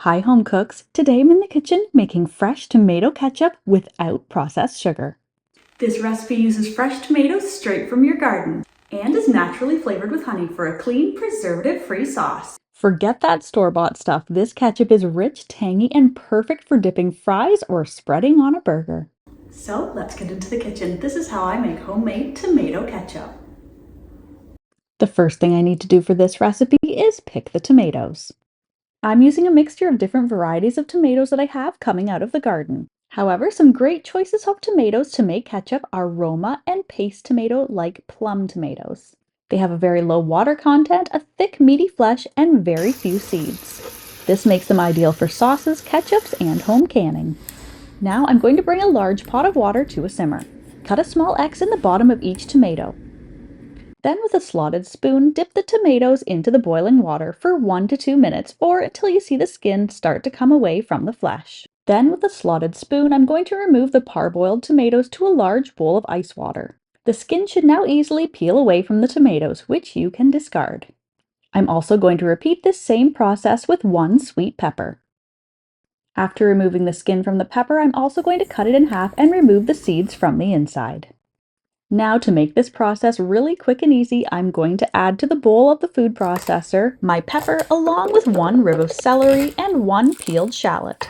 Hi home cooks, today I'm in the kitchen making fresh tomato ketchup without processed sugar. This recipe uses fresh tomatoes straight from your garden and is naturally flavored with honey for a clean, preservative-free sauce. Forget that store-bought stuff, this ketchup is rich, tangy, and perfect for dipping fries or spreading on a burger. So let's get into the kitchen. This is how I make homemade tomato ketchup. The first thing I need to do for this recipe is pick the tomatoes. I'm using a mixture of different varieties of tomatoes that I have coming out of the garden. However, some great choices of tomatoes to make ketchup are Roma and paste tomato like plum tomatoes. They have a very low water content, a thick meaty flesh, and very few seeds. This makes them ideal for sauces, ketchups, and home canning. Now I'm going to bring a large pot of water to a simmer. Cut a small X in the bottom of each tomato. Then with a slotted spoon, dip the tomatoes into the boiling water for 1 to 2 minutes or until you see the skin start to come away from the flesh. Then with a slotted spoon, I'm going to remove the parboiled tomatoes to a large bowl of ice water. The skin should now easily peel away from the tomatoes, which you can discard. I'm also going to repeat this same process with 1 sweet pepper. After removing the skin from the pepper, I'm also going to cut it in half and remove the seeds from the inside. Now to make this process really quick and easy, I'm going to add to the bowl of the food processor my pepper along with 1 rib of celery and 1 peeled shallot.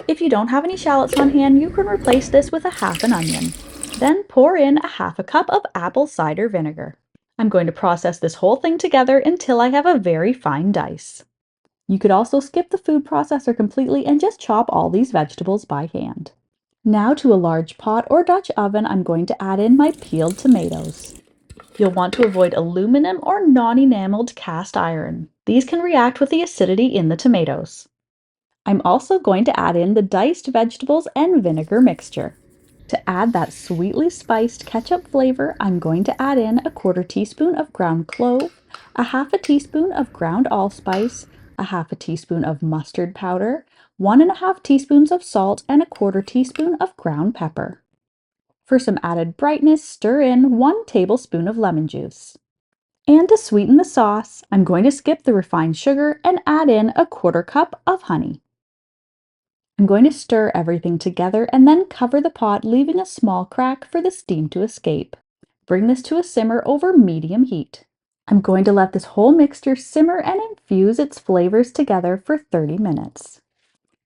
If you don't have any shallots on hand, you can replace this with a half an onion. Then pour in a half a cup of apple cider vinegar. I'm going to process this whole thing together until I have a very fine dice. You could also skip the food processor completely and just chop all these vegetables by hand. Now to a large pot or Dutch oven, I'm going to add in my peeled tomatoes. You'll want to avoid aluminum or non-enameled cast iron. These can react with the acidity in the tomatoes. I'm also going to add in the diced vegetables and vinegar mixture. To add that sweetly spiced ketchup flavor, I'm going to add in a 1/4 teaspoon of ground clove, a 1/2 teaspoon of ground allspice, a 1/2 teaspoon of mustard powder, 1 1/2 teaspoons of salt, and a 1/4 teaspoon of ground pepper. For some added brightness, stir in 1 tablespoon of lemon juice. And to sweeten the sauce, I'm going to skip the refined sugar and add in a 1/4 cup of honey. I'm going to stir everything together and then cover the pot, leaving a small crack for the steam to escape. Bring this to a simmer over medium heat. I'm going to let this whole mixture simmer and infuse its flavors together for 30 minutes.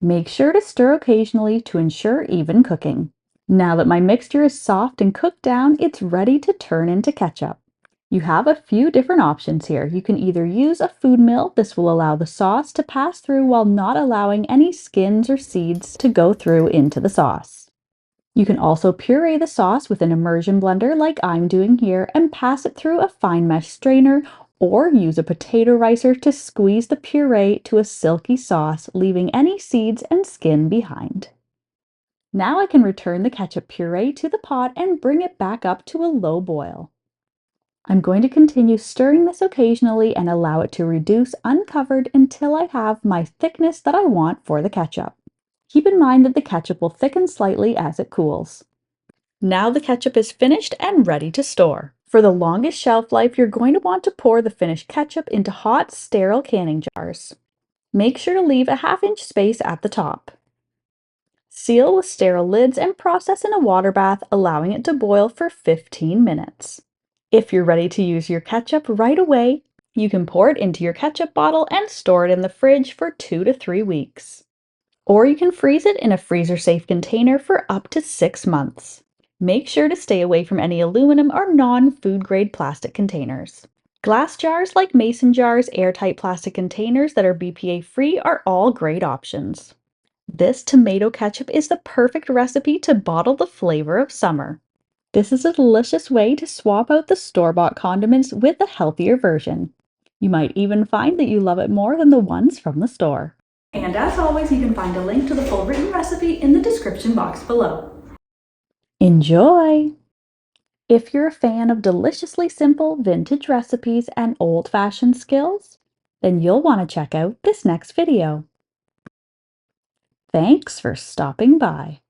Make sure to stir occasionally to ensure even cooking. Now that my mixture is soft and cooked down, it's ready to turn into ketchup. You have a few different options here. You can either use a food mill. This will allow the sauce to pass through while not allowing any skins or seeds to go through into the sauce. You can also puree the sauce with an immersion blender like I'm doing here and pass it through a fine mesh strainer, or use a potato ricer to squeeze the puree to a silky sauce, leaving any seeds and skin behind. Now I can return the ketchup puree to the pot and bring it back up to a low boil. I'm going to continue stirring this occasionally and allow it to reduce uncovered until I have my thickness that I want for the ketchup. Keep in mind that the ketchup will thicken slightly as it cools. Now the ketchup is finished and ready to store. For the longest shelf life, you're going to want to pour the finished ketchup into hot, sterile canning jars. Make sure to leave a 1/2 inch space at the top. Seal with sterile lids and process in a water bath, allowing it to boil for 15 minutes. If you're ready to use your ketchup right away, you can pour it into your ketchup bottle and store it in the fridge for 2 to 3 weeks. Or you can freeze it in a freezer-safe container for up to 6 months. Make sure to stay away from any aluminum or non-food grade plastic containers. Glass jars like mason jars, airtight plastic containers that are BPA free are all great options. This tomato ketchup is the perfect recipe to bottle the flavor of summer. This is a delicious way to swap out the store-bought condiments with a healthier version. You might even find that you love it more than the ones from the store. And as always, you can find a link to the full written recipe in the description box below. Enjoy! If you're a fan of deliciously simple vintage recipes and old-fashioned skills, then you'll want to check out this next video. Thanks for stopping by.